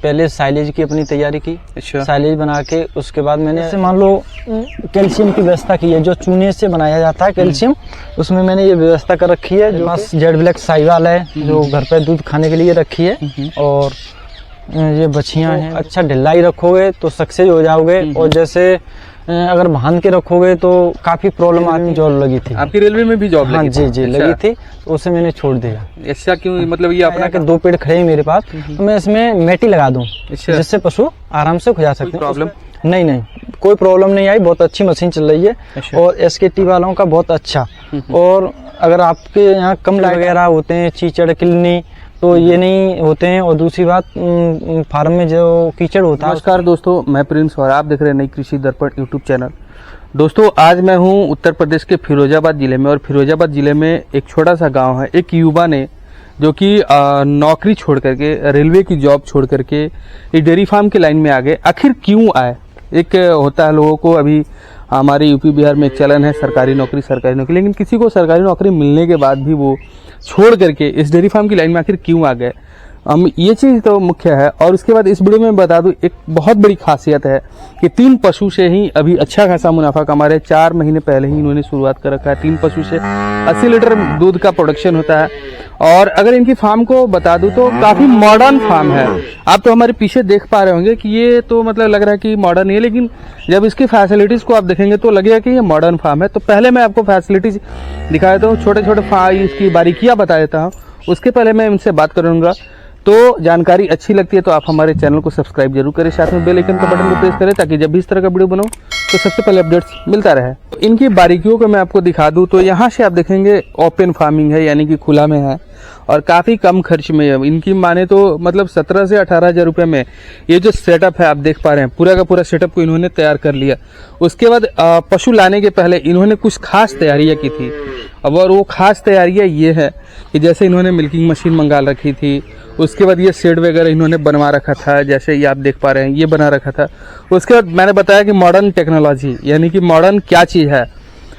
पहले साइलेज की अपनी तैयारी की। अच्छा। साइलेज बना के उसके बाद मैंने ऐसे मान लो कैल्शियम की व्यवस्था की है, जो चूने से बनाया जाता है कैल्शियम, उसमें मैंने ये व्यवस्था कर रखी है। जो पास जेड ब्लैक साहिवाल है जो घर पे दूध खाने के लिए रखी है, और ये बछियां हैं। अच्छा ढिलाई रखोगे तो सक्सेस हो जाओगे, और जैसे अगर बांध के रखोगे तो काफी प्रॉब्लम आती। जॉब लगी थी आपकी रेलवे में भी जॉब लगी? हाँ जी जी अच्छा। लगी थी, तो उसे मैंने छोड़ दिया। ऐसा क्यों? मतलब ये अपना के 2 पेड़ खड़े हैं मेरे पास, तो मैं इसमें मेटी लगा दूं जिससे पशु आराम से खुजा सकते हैं। प्रॉब्लम नहीं, कोई प्रॉब्लम नहीं आई। बहुत अच्छी मशीन चल रही है। अच्छा। और एसकेटी वालों का बहुत अच्छा। और अगर आपके यहाँ कम लाइट वगैरह होते हैं, चीचड़ किलनी, तो ये नहीं होते हैं। और दूसरी बात, फार्म में जो कीचड़ होता है। नमस्कार दोस्तों, मैं प्रिंस और आप देख रहे हैं नई कृषि दर्पण यूट्यूब चैनल। दोस्तों, आज मैं हूं उत्तर प्रदेश के फिरोजाबाद जिले में, और फिरोजाबाद जिले में एक छोटा सा गांव है। एक युवा ने जो कि नौकरी छोड़ करके, रेलवे की जॉब छोड़ करके इस डेयरी फार्म के लाइन में आ गए। आखिर क्यों आए? एक होता है लोगों को, अभी हमारे यूपी बिहार में एक चलन है सरकारी नौकरी, लेकिन किसी को सरकारी नौकरी मिलने के बाद भी वो छोड़ करके इस डेयरी फार्म की लाइन में आखिर क्यों आ गए, हम ये चीज तो मुख्य है। और उसके बाद इस वीडियो में बता दूं, एक बहुत बड़ी खासियत है कि 3 पशु से ही अभी अच्छा खासा मुनाफा कमा रहे। 4 महीने पहले ही इन्होंने शुरुआत कर रखा है। 3 पशु से 80 लीटर दूध का प्रोडक्शन होता है। और अगर इनकी फार्म को बता दूं तो काफी मॉडर्न फार्म है। आप तो हमारे पीछे देख पा रहे होंगे कि ये तो मतलब लग रहा है कि मॉडर्न नहीं है, लेकिन जब इसकी फैसिलिटीज को आप देखेंगे तो लगेगा कि ये मॉडर्न फार्म है। तो पहले मैं आपको फैसिलिटीज दिखा देता हूँ, छोटे छोटे इसकी बारीकियां बता देता हूँ। उसके पहले मैं इनसे बात करूंगा। तो जानकारी अच्छी लगती है तो आप हमारे चैनल को सब्सक्राइब जरूर करें, साथ में बेल आइकन का बटन को प्रेस करें, ताकि जब भी इस तरह का वीडियो बनाऊं तो सबसे पहले अपडेट्स मिलता रहे। तो इनकी बारीकियों को मैं आपको दिखा दूं तो यहाँ से आप देखेंगे ओपन फार्मिंग है, यानी कि खुला में है, और काफी कम खर्च में है। इनकी माने तो मतलब 17 से 18 हजार रुपए में ये जो सेटअप है आप देख पा रहे हैं, पूरा का पूरा सेटअप को इन्होंने तैयार कर लिया। उसके बाद पशु लाने के पहले इन्होंने कुछ खास तैयारियां की थी। अब और वो खास तैयारियां ये है कि जैसे इन्होंने मिल्किंग मशीन मंगा रखी थी, उसके बाद ये शेड वगैरह इन्होंने बनवा रखा था, जैसे ये आप देख पा रहे हैं ये बना रखा था। उसके बाद मैंने बताया कि मॉडर्न टेक्नोलॉजी, यानी कि मॉडर्न क्या चीज़ है।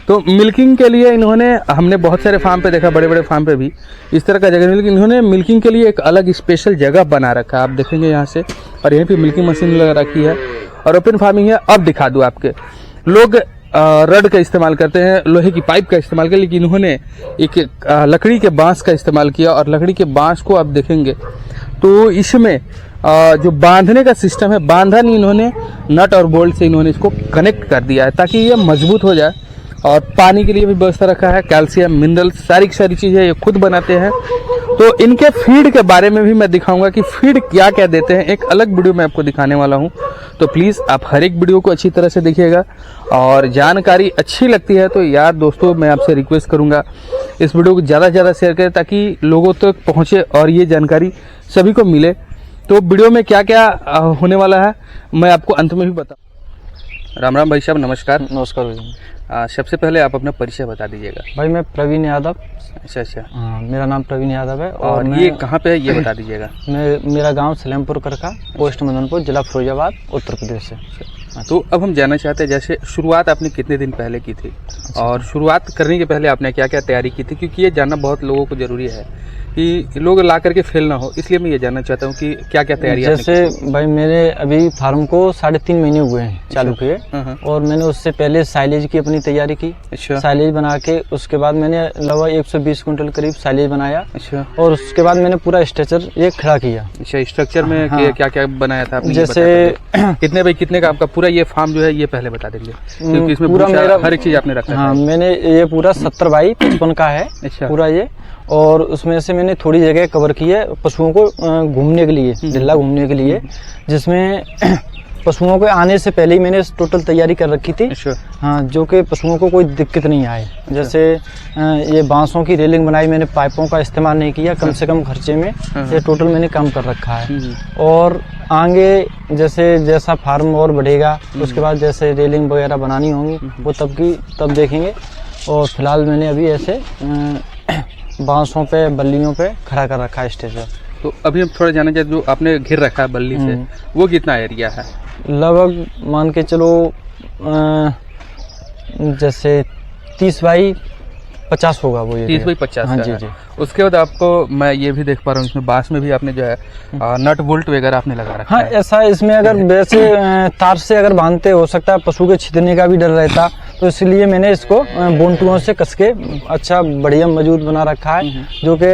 तो मिल्किंग के लिए इन्होंने, हमने बहुत सारे फार्म पे देखा, बड़े बड़े फार्म पे भी इस तरह का जगह नहीं, लेकिन इन्होंने मिल्किंग के लिए एक अलग स्पेशल जगह बना रखा है। आप देखेंगे यहाँ से, और यहीं पे मिल्किंग मशीन लगा रखी है, और ओपन फार्मिंग है। अब दिखा दूँ आपके, लोग रड का इस्तेमाल करते हैं, लोहे की पाइप का इस्तेमाल किया, लेकिन इन्होंने एक लकड़ी के बांस का इस्तेमाल किया। और लकड़ी के बांस को आप देखेंगे तो इसमें जो बांधने का सिस्टम है, बांधा नहीं, इन्होंने नट और बोल्ट से इन्होंने इसको कनेक्ट कर दिया है ताकि ये मजबूत हो जाए। और पानी के लिए भी व्यवस्था रखा है, कैल्शियम, मिनरल, सारी चीजें ये खुद बनाते हैं। तो इनके फीड के बारे में भी मैं दिखाऊंगा कि फीड क्या क्या देते हैं, एक अलग वीडियो में आपको दिखाने वाला हूं। तो प्लीज आप हर एक वीडियो को अच्छी तरह से देखिएगा, और जानकारी अच्छी लगती है तो यार दोस्तों मैं आपसे रिक्वेस्ट करूंगा इस वीडियो को ज्यादा से ज्यादा शेयर करें, ताकि लोगों तक पहुंचे और ये जानकारी सभी को मिले। तो वीडियो में क्या क्या होने वाला है मैं आपको अंत में भी बताऊँ। राम राम भाई साहब, नमस्कार। नमस्कार भाई। सबसे पहले आप अपना परिचय बता दीजिएगा। भाई मैं प्रवीण यादव। अच्छा। हाँ, मेरा नाम प्रवीण यादव है। और ये कहाँ पे है ये बता दीजिएगा। मेरा गांव सलेमपुर करका, पोस्ट मदनपुर, जिला फिरोजाबाद, उत्तर प्रदेश से। तो अब हम जानना चाहते हैं, जैसे शुरुआत आपने कितने दिन पहले की थी, और शुरुआत करने के पहले आपने क्या क्या तैयारी की थी, क्योंकि ये जानना बहुत लोगों को जरूरी है कि लोग ला करके फेल ना हो, इसलिए मैं ये जानना चाहता हूँ कि क्या क्या तैयारी। जैसे भाई मेरे अभी फार्म को 3.5 महीने हुए हैं चालू किए, और मैंने उससे पहले साइलेज की अपनी तैयारी की। अच्छा। साइलेज बना के उसके बाद मैंने लगभग 120 कुंटल करीब साइलेज बनाया। अच्छा। और उसके बाद मैंने पूरा स्ट्रक्चर ये खड़ा किया। अच्छा, स्ट्रक्चर में क्या क्या बनाया था आपने? जैसे कितने बाई कितने का आपका पूरा ये फार्म जो है ये पहले बता देंगे, क्योंकि इसमें पूरा मेरा हर एक चीज आपने रखा है। हाँ, मैंने ये पूरा 70 बाई 55 का है। अच्छा। पूरा ये, और उसमें से मैंने थोड़ी जगह कवर की है पशुओं को घूमने के लिए, ढिल्ला घूमने के लिए, जिसमें पशुओं के आने से पहले ही मैंने टोटल तैयारी कर रखी थी। अच्छा। हाँ, जो कि पशुओं को कोई दिक्कत नहीं आए। जैसे ये बांसों की रेलिंग बनाई मैंने, पाइपों का इस्तेमाल नहीं किया, कम से कम खर्चे में ये टोटल मैंने काम कर रखा है। और आगे जैसा फार्म और बढ़ेगा उसके बाद जैसे रेलिंग वगैरह बनानी होंगी वो तब देखेंगे। और फिलहाल मैंने अभी ऐसे बांसों पे, बल्लियों पे खड़ा कर रखा है स्ट्रक्चर। तो अभी हम थोड़ा जानना चाहते, जो आपने घेर रखा है बल्ली से, वो कितना एरिया है? लगभग मान के चलो जैसे 30 बाई 50 होगा वो, 30 बाई 50 हाँ का जी है। जी। उसके बाद आपको मैं ये भी देख पा रहा हूँ इसमें बांस में भी आपने जो है नट बोल्ट वगैरह आपने लगा रखा हाँ है। ऐसा इसमें अगर वैसे तार से अगर बांधते हो सकता है पशु के छिदने का भी डर रहता, तो इसलिए मैंने इसको बोंटुओं से कस के अच्छा बढ़िया मजबूत बना रखा है, जो कि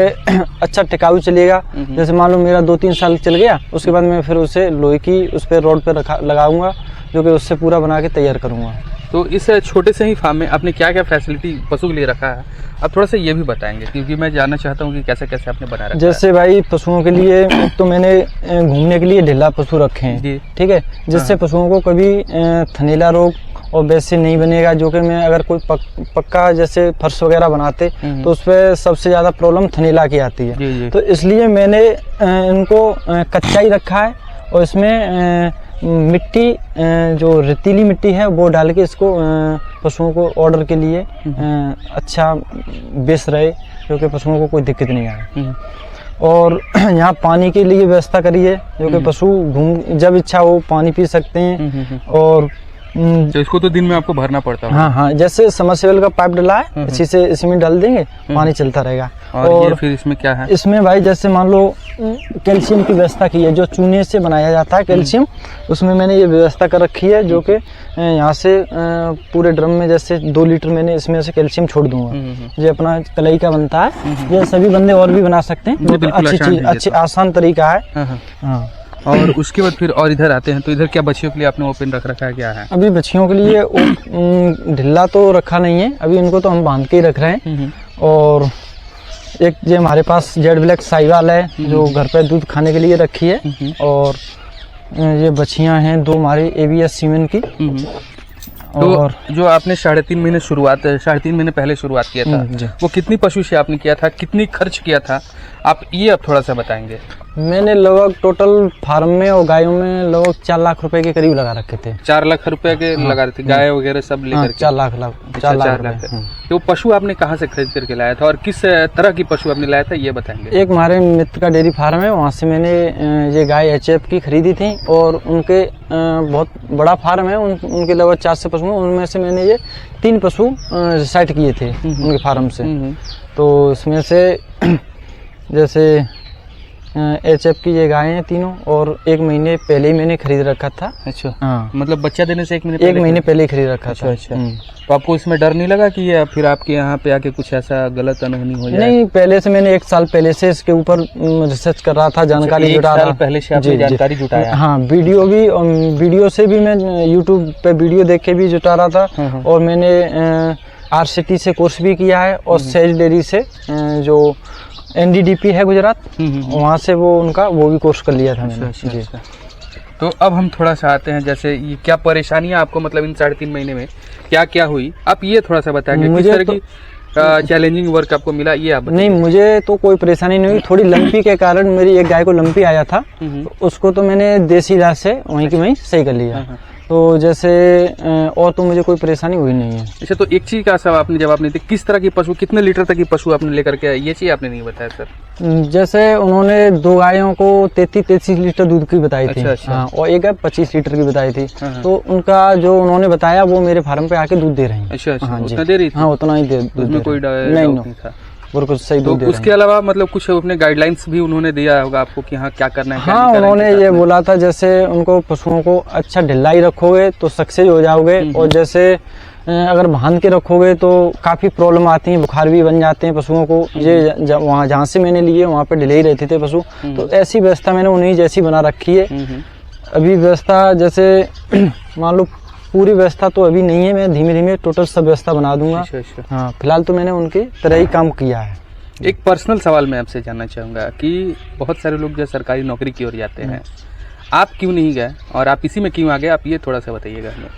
अच्छा टिकाऊ चलेगा। जैसे मान लो मेरा 2-3 साल चल गया, उसके बाद मैं फिर उसे लोहे की उस पर रोड पर लगाऊंगा, जो कि उससे पूरा बना के तैयार करूंगा। तो इस छोटे से ही फार्म में आपने क्या क्या फैसिलिटी पशु के लिए रखा है, अब थोड़ा सा ये भी बताएंगे, क्योंकि मैं जानना चाहता हूँ कि कैसे कैसे आपने बना रखा जैसे भाई पशुओं के लिए तो मैंने घूमने के लिए ढिल्ला पशु रखे जी। हैं, ठीक है, जिससे पशुओं को कभी थनीला रोग और वैसे नहीं बनेगा। जो कि मैं अगर कोई पक्का जैसे फर्श वगैरह बनाते तो उस पर सबसे ज़्यादा प्रॉब्लम थनीला की आती है। जी। तो इसलिए मैंने इनको कच्चा ही रखा है, और इसमें मिट्टी जो रेतीली मिट्टी है वो डाल के इसको पशुओं को ऑर्डर के लिए अच्छा बेस रहे, क्योंकि पशुओं को कोई दिक्कत नहीं आए। और यहाँ पानी के लिए व्यवस्था करी है, जो कि पशु जब इच्छा हो पानी पी सकते हैं। और तो इसको तो दिन में आपको भरना पड़ता है। हाँ, जैसे समरसेबल का पाइप डला है, इसी से इसमें डाल देंगे, पानी चलता रहेगा। और ये फिर इसमें क्या है? इसमें भाई जैसे मान लो कैल्शियम की व्यवस्था की है, जो चूने से बनाया जाता है कैल्शियम, उसमें मैंने ये व्यवस्था कर रखी है, जो कि यहाँ से पूरे ड्रम में जैसे 2 लीटर मैंने इसमें से कैल्शियम छोड़ दूंगा। ये अपना कलई का बनता है, ये सभी बंदे और भी बना सकते हैं, अच्छी चीज, अच्छी आसान तरीका है। हाँ। और उसके बाद फिर और इधर आते हैं, तो इधर क्या बच्चियों के लिए आपने ओपन रख रखा है, क्या है? अभी बच्चियों के लिए ढिल्ला तो रखा नहीं है, अभी इनको तो हम बांध के ही रख रहे हैं। और एक ये हमारे पास जेड ब्लैक साहिवाल है, जो घर पे दूध खाने के लिए रखी है। और ये बच्चियां हैं 2 हमारे ABS सीमेंट की। तो और जो आपने 3.5 महीने पहले शुरुआत किया था, वो कितनी पशु से आपने किया था, कितनी खर्च किया था, आप ये अब थोड़ा सा बताएंगे। मैंने लगभग टोटल फार्म में और गायों में लगभग 4 लाख रुपए के करीब लगा रखे थे। 4 लाख रुपए के लगा रहे थे, गाय वगैरह सब लेकर? 4 लाख 4 लाख। तो पशु आपने कहाँ से खरीद करके लाया था, और किस तरह की पशु आपने लाया था, ये बताएंगे। एक हमारे मित्र का डेयरी फार्म है, वहाँ से मैंने ये गाय HF की खरीदी थी, और उनके बहुत बड़ा फार्म है, उनके लगभग 400 पशु हैं, उनमें से मैंने ये 3 पशु सेट किए थे उनके फार्म से। तो इसमें से जैसे HF की ये गायें हैं तीनों, और 1 महीने पहले ही मैंने खरीद रखा था। अच्छा, हाँ, मतलब बच्चा देने से 1 महीने पहले ही खरीद रखा था। अच्छा। तो आपको इसमें डर नहीं लगा कि ये फिर आपके यहाँ पे आके कुछ ऐसा गलत अनहोनी हो जाए? नहीं, पहले से मैंने 1 साल पहले से इसके ऊपर रिसर्च कर रहा था, जानकारी जुटा रहा था। पहले से आपने जानकारी जुटाया? हाँ, वीडियो से भी मैं YouTube पे वीडियो देख के भी जुटा रहा था। और मैंने RCT से कोर्स भी किया है, और सेज डेयरी से जो NDDP है गुजरात, वहाँ से वो भी कोर्स कर लिया था मैंने। अच्छा। तो अब हम थोड़ा सा आते हैं, जैसे ये क्या परेशानियां आपको मतलब इन 3.5 महीने में क्या क्या हुई, आप ये थोड़ा सा बताएंगे। किस तरह की चैलेंजिंग वर्क आपको मिला, ये आप बताइए। नहीं, मुझे तो कोई परेशानी नहीं हुई। थोड़ी लंपी के कारण मेरी एक गाय को लंपी आया था, उसको तो मैंने देसी इलाज से वहीं की वहीं सही कर लिया। तो जैसे और तो मुझे कोई परेशानी हुई नहीं है। अच्छा, तो एक चीज का सब आपने जवाब नहीं दिया, किस तरह की पशु, कितने लीटर तक की पशु आपने लेकर के आए, ये चीज आपने नहीं बताया सर। जैसे उन्होंने 2 गायों को 33 लीटर दूध की बताई थी। अच्छा। हाँ, और एक गाय 25 लीटर की बताई थी। तो उनका जो उन्होंने बताया वो मेरे फार्म पे आके दूध दे रही है। अच्छा, उतना दे रही थी? हाँ, उतना ही दूध उसमें कोई नहीं था, कुछ सही दूध दे। उसके अलावा मतलब कुछ अपने गाइडलाइंस भी उन्होंने दिया होगा आपको कि हाँ क्या करना है? हाँ, उन्होंने ये बोला था जैसे उनको पशुओं को अच्छा ढिलाई रखोगे तो सक्सेस हो जाओगे, और जैसे अगर बांध के रखोगे तो काफी प्रॉब्लम आती है, बुखार भी बन जाते हैं पशुओं को। ये वहाँ जहाँ से मैंने लिए वहाँ पे ढिले ही रहते थे पशु, तो ऐसी व्यवस्था मैंने उन्हीं जैसी बना रखी है। अभी व्यवस्था जैसे मान लो पूरी व्यवस्था तो अभी नहीं है, मैं धीमे धीमे टोटल सब व्यवस्था बना दूंगा। अच्छा। हाँ, फिलहाल तो मैंने उनके तरह ही काम किया है। एक पर्सनल सवाल मैं आपसे जानना चाहूँगा कि बहुत सारे लोग जो सरकारी नौकरी की ओर जाते हैं, आप क्यों नहीं गए और आप इसी में क्यों आ गए, आप ये थोड़ा सा बताइएगा हमें।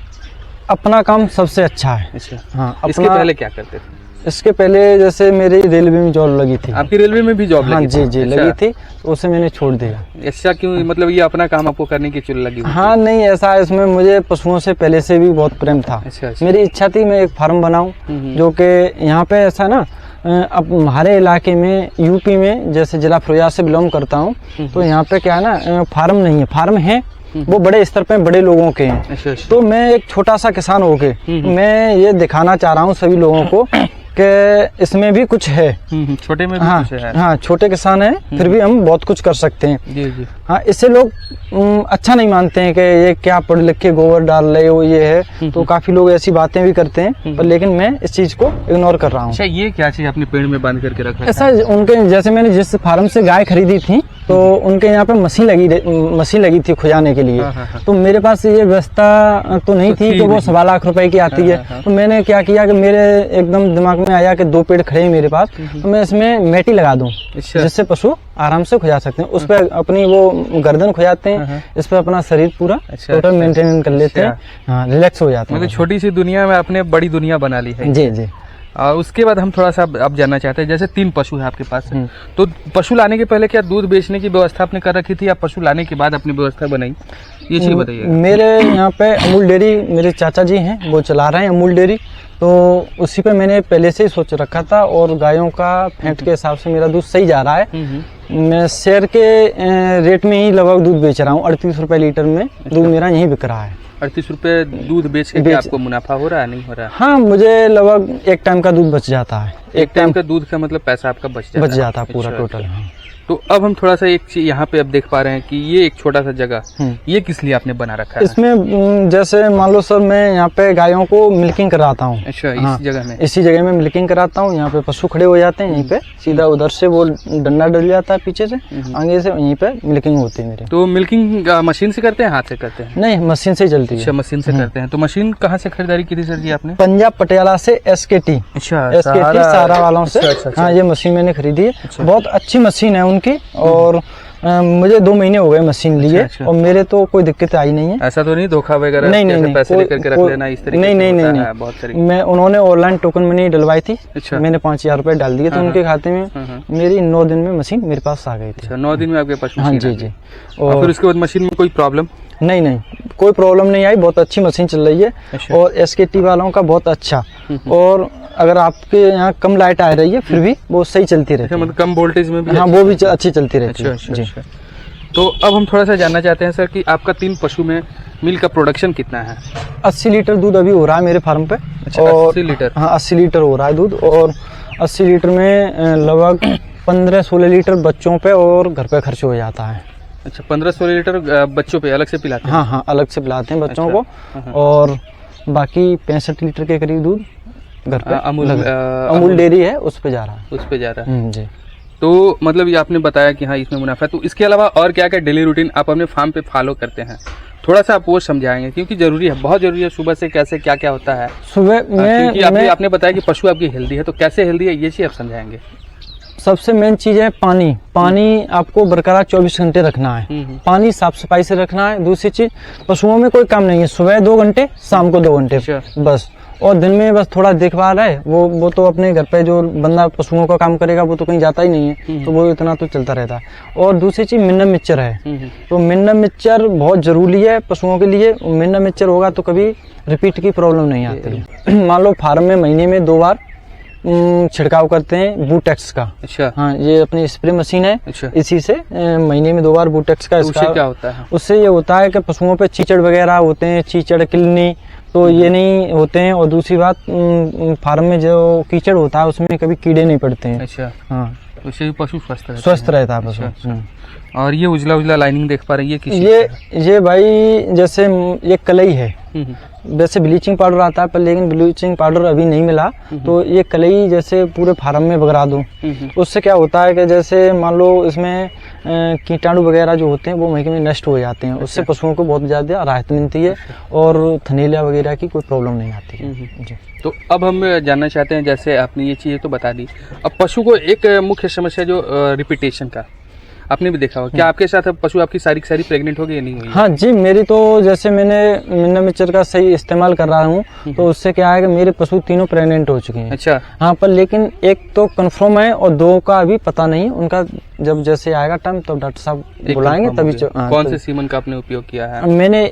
अपना काम सबसे अच्छा है। अच्छा, हाँ। इसके पहले क्या करते थे? इसके पहले जैसे मेरी रेलवे में जॉब लगी थी। आपकी रेलवे में भी जॉब लगी? हाँ जी, अच्छा। लगी थी, तो उसे मैंने छोड़ दिया। ऐसा क्यों, मतलब ये अपना काम आपको करने की चुल लगी? हाँ, नहीं ऐसा, इसमें मुझे पशुओं से पहले से भी बहुत प्रेम था। अच्छा। मेरी इच्छा थी मैं एक फार्म बनाऊं, जो कि यहाँ पे ऐसा ना, अब हमारे इलाके में यूपी में जैसे जिला फिरोजा से बिलोंग करता हूँ, तो यहाँ पे क्या है ना, फार्म नहीं है, फार्म है वो बड़े स्तर पे बड़े लोगों के हैं। अच्छा। तो मैं एक छोटा सा किसान होके मैं ये दिखाना चाह रहा हूँ सभी लोगों को कि इसमें भी कुछ है। छोटे में भी हाँ, कुछ है। हाँ, छोटे किसान हैं फिर भी हम बहुत कुछ कर सकते हैं। जी जी। हाँ, इससे लोग अच्छा नहीं मानते हैं कि ये क्या पढ़ लिख के गोबर डाल रहे हो, ये है। तो काफी लोग ऐसी बातें भी करते हैं, पर लेकिन मैं इस चीज को इग्नोर कर रहा हूँ। अच्छा, ये क्या चीज अपने पेड़ में बांध करके रखा है? ऐसा उनके, जैसे मैंने जिस फार्म से गाय खरीदी थी तो उनके यहाँ पे मशीन लगी थी खुजाने के लिए। तो मेरे पास ये व्यवस्था तो नहीं थी कि वो 1.25 लाख रुपए की आती है। तो मैंने क्या किया कि मेरे एकदम दिमाग में आया कि 2 पेड़ खड़े हैं मेरे पास, तो मैं इसमें मैटी लगा दूं, जिससे पशु आराम से खुजा सकते हैं। उस पर अपनी वो गर्दन खुजाते हैं, इस पर अपना शरीर पूरा टोटल मेंटेन कर लेते हैं। हाँ, रिलैक्स हो जाते हैं। मतलब छोटी सी दुनिया में आपने बड़ी दुनिया बना ली है। जी जी। उसके बाद हम थोड़ा सा अब जानना चाहते हैं, जैसे 3 पशु है आपके पास, तो पशु लाने के पहले क्या दूध बेचने की व्यवस्था आपने कर रखी थी या पशु लाने के बाद अपनी व्यवस्था बनाई, ये चीज बताइए। मेरे यहाँ पे अमूल डेयरी मेरे चाचा जी हैं, वो चला रहे हैं अमूल डेयरी, तो उसी पे मैंने पहले से ही सोच रखा था। और गायों का फैट के हिसाब से मेरा दूध सही जा रहा है। मैं शेयर के रेट में ही लगभग दूध बेच रहा हूँ। 38 रुपए लीटर में दूध मेरा यही बिक रहा है। 38 रुपए दूध बेच के आपको मुनाफा हो रहा है, नहीं हो रहा है? हाँ, मुझे लगभग एक टाइम का दूध बच जाता है। एक टाइम का दूध का मतलब पैसा आपका बच जाता है पूरा टोटल। तो अब हम थोड़ा सा एक चीज यहाँ पे अब देख पा रहे हैं कि ये एक छोटा सा जगह, ये किस लिए आपने बना रखा है? इसमें जैसे मान लो सर, मैं यहाँ पे गायों को मिल्किंग कराता हूँ। अच्छा, हाँ, इसी जगह में मिल्किंग कराता हूँ। यहाँ पे पशु खड़े हो जाते हैं, यहीं पे सीधा उधर से वो डंडा डल जाता है पीछे से, आगे से यहीं पे मिल्किंग होती है मेरी। तो मिल्किंग मशीन से करते हैं, हाथ से करते हैं? नहीं, मशीन से चलती है। अच्छा, मशीन से करते हैं। तो मशीन कहाँ से खरीदारी की थी सर जी आपने? पंजाब पटियाला से SKT। अच्छा, SKT सहारा वालों से। हाँ, ये मशीन मैंने खरीदी है। बहुत अच्छी मशीन है उनकी। और मुझे 2 महीने हो गए मशीन लिए। और मेरे तो कोई दिक्कत आई नहीं है। ऐसा तो नहीं धोखा वगैरह? नहीं, पैसे लेकर के रख लेना इस तरीके? नहीं। बहुत मैं उन्होंने ऑनलाइन टोकन मनी डलवाई थी। अच्छा। मैंने 5000 रुपए डाल दिए थे उनके खाते में। मेरी 9 दिन में मशीन मेरे पास आ गई थी। 9 दिन में आपके पास? हाँ जी जी। और फिर उसके बाद मशीन में कोई प्रॉब्लम? नहीं, कोई प्रॉब्लम नहीं आई। बहुत अच्छी मशीन चल रही है। और SKT वालों का बहुत अच्छा। और अगर आपके यहाँ कम लाइट आ रही है फिर भी वो सही चलती रहती है। मतलब कम वोल्टेज में भी? हाँ, वो भी अच्छी चलती रहती है। अच्छा। तो अब हम थोड़ा सा जानना चाहते हैं सर कि आपका 3 पशु में मिल्क का प्रोडक्शन कितना है? 80 लीटर दूध अभी हो रहा है मेरे फार्म पे। अच्छा, और 80 लीटर? हाँ, 80 लीटर हो रहा है दूध। और 80 लीटर में लगभग 15-16 लीटर बच्चों पे और घर पे खर्च हो जाता है। अच्छा, 15-16 लीटर बच्चों पे अलग से पिलाते हैं? हाँ, अलग से पिलाते हैं बच्चों को। और बाकी 65 लीटर के करीब दूध घर पे अमूल डेयरी है, उस पे जा रहा है। जी। तो मतलब ये आपने बताया कि हाँ इसमें मुनाफा है। तो इसके अलावा और क्या क्या डेली रूटीन आप अपने फार्म पे फॉलो करते हैं, थोड़ा सा आप वो समझाएंगे, क्योंकि जरूरी है, बहुत जरूरी है। सुबह से कैसे क्या क्या होता है सुबह में? क्योंकि आपने बताया कि पशु आपकी हेल्दी है, तो कैसे हेल्दी है ये चीज आप समझाएंगे। सबसे मेन चीज है पानी आपको बरकरार 24 घंटे रखना है। पानी साफ सफाई से रखना है। दूसरी चीज, पशुओं में कोई काम नहीं है। सुबह 2 घंटे, शाम को 2 घंटे बस। और दिन में बस थोड़ा देखभाल है। वो तो अपने घर पे जो बंदा पशुओं का काम करेगा वो तो कहीं जाता ही नहीं है, तो वो इतना तो चलता रहता है। और दूसरी चीज मिनरल मिक्सचर है। तो मिनरल मिक्सचर बहुत जरूरी है पशुओं के लिए। मिनरल मिक्सचर होगा तो कभी रिपीट की प्रॉब्लम नहीं आती। मान लो फार्म में महीने में 2 बार छिड़काव करते हैं बूटेक्स का। अच्छा। हाँ, ये अपनी स्प्रे मशीन है। अच्छा। इसी से महीने में 2 बार बूटेक्स का। उससे क्या होता है? उससे ये होता है कि पशुओं पे चीचड़ वगैरह होते हैं, चीचड़ किलनी, तो ये नहीं होते हैं। और दूसरी बात, फार्म में जो कीचड़ होता है उसमें कभी कीड़े नहीं पड़ते हैं। अच्छा। हाँ, उससे भी पशु स्वस्थ रहता है पशु। अच्छा। और ये उजला उजला लाइनिंग देख पा रहे हैं, ये भाई जैसे ये कलई है। वैसे ब्लीचिंग पाउडर आता है पर लेकिन ब्लीचिंग पाउडर अभी नहीं मिला, तो ये कलई जैसे पूरे फार्म में बगरा दूं। उससे क्या होता है कि जैसे मान लो इसमें कीटाणु वगैरह जो होते हैं वो महीने में नष्ट हो जाते हैं। उससे पशुओं को बहुत ज्यादा राहत मिलती है और थनेलिया वगैरह की कोई प्रॉब्लम नहीं आती है। जी। तो अब हम जानना चाहते हैं, जैसे आपने ये चीजें तो बता दी, अब पशु को एक मुख्य समस्या जो रिपीटेशन का आपने भी देखा होगा, क्या आपके साथ पशु आपकी सारी प्रेग्नेंट हो गई या नहीं हुई? हाँ जी, मेरी तो जैसे मैंने मिनरल मिक्सचर का सही इस्तेमाल कर रहा हूँ तो उससे क्या है कि मेरे पशु तीनों प्रेग्नेंट हो चुके हैं। अच्छा। हाँ, पर लेकिन एक तो कंफर्म है और 2 का अभी पता नहीं। उनका जब जैसे आएगा टाइम तो डॉक्टर साहब बुलाएंगे तभी। कौन से सीमन का आपने उपयोग किया है? मैंने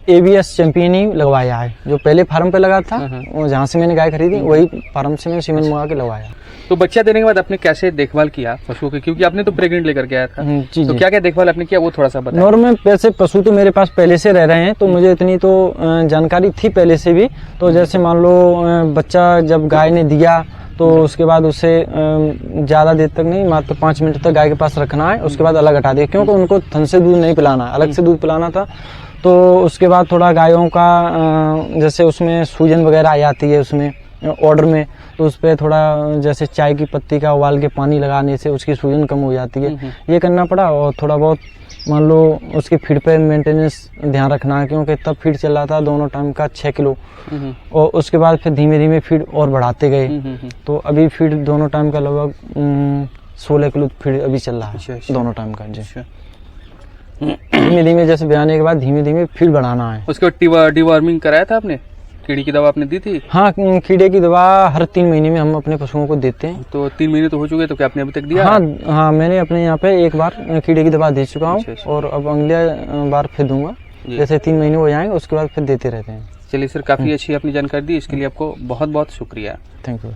ABS चैंपियन ही लगवाया है, जो पहले फार्म पे लगा था, जहाँ से मैंने गाय खरीदी वही फार्म से मैंने सीमन मंगा के लगवाया। तो बच्चा देने के बाद आपने कैसे देखभाल किया पशुओं की, क्योंकि आपने तो प्रेग्नेंट लेकर के आया था? जी। तो क्या क्या देखभाल आपने किया वो थोड़ा सा बताइए। नॉर्मल वैसे पशु तो मेरे पास पहले से रह रहे हैं, तो मुझे इतनी तो जानकारी थी पहले से भी। तो जैसे मान लो बच्चा जब गाय ने दिया तो उसके बाद उसे ज़्यादा देर तक नहीं, मात्र 5 मिनट तक गाय के पास रखना है। उसके बाद अलग हटा दिया, क्योंकि उनको थन से दूध नहीं पिलाना है, अलग से दूध पिलाना था। तो उसके बाद थोड़ा गायों का जैसे उसमें सूजन वगैरह आ जाती है उसमें ऑर्डर में, तो उस पर थोड़ा जैसे चाय की पत्ती का उबाल के पानी लगाने से उसकी सूजन कम हो जाती है, ये करना पड़ा। और थोड़ा बहुत मान लो उसकी फीड पे मेंटेनेंस ध्यान रखना है, क्योंकि तब फीड चल रहा था दोनों टाइम का 6 किलो, और उसके बाद फिर धीमे धीमे फीड और बढ़ाते गए। तो अभी फीड दोनों टाइम का लगभग 16 किलो फीड अभी चल रहा है दोनों टाइम का जी। धीमे धीमे जैसे बयाने के बाद धीमे धीमे फीड बढ़ाना है। उसके बाद डिवॉर्मिंग कराया था आपने? कीड़ी की दवा आपने दी थी? हाँ, कीड़े की दवा हर 3 महीने में हम अपने पशुओं को देते हैं। तो 3 महीने तो हो चुके, तो क्या आपने अभी तक दिया? हाँ, मैंने अपने यहाँ पे एक बार कीड़े की दवा दे चुका हूँ, और अब अगले बार फिर दूंगा। जैसे 3 महीने हो जाएंगे उसके बाद फिर देते रहते हैं। चलिए सर, काफी अच्छी आपने जानकारी दी, इसके लिए आपको बहुत बहुत शुक्रिया। Thank you.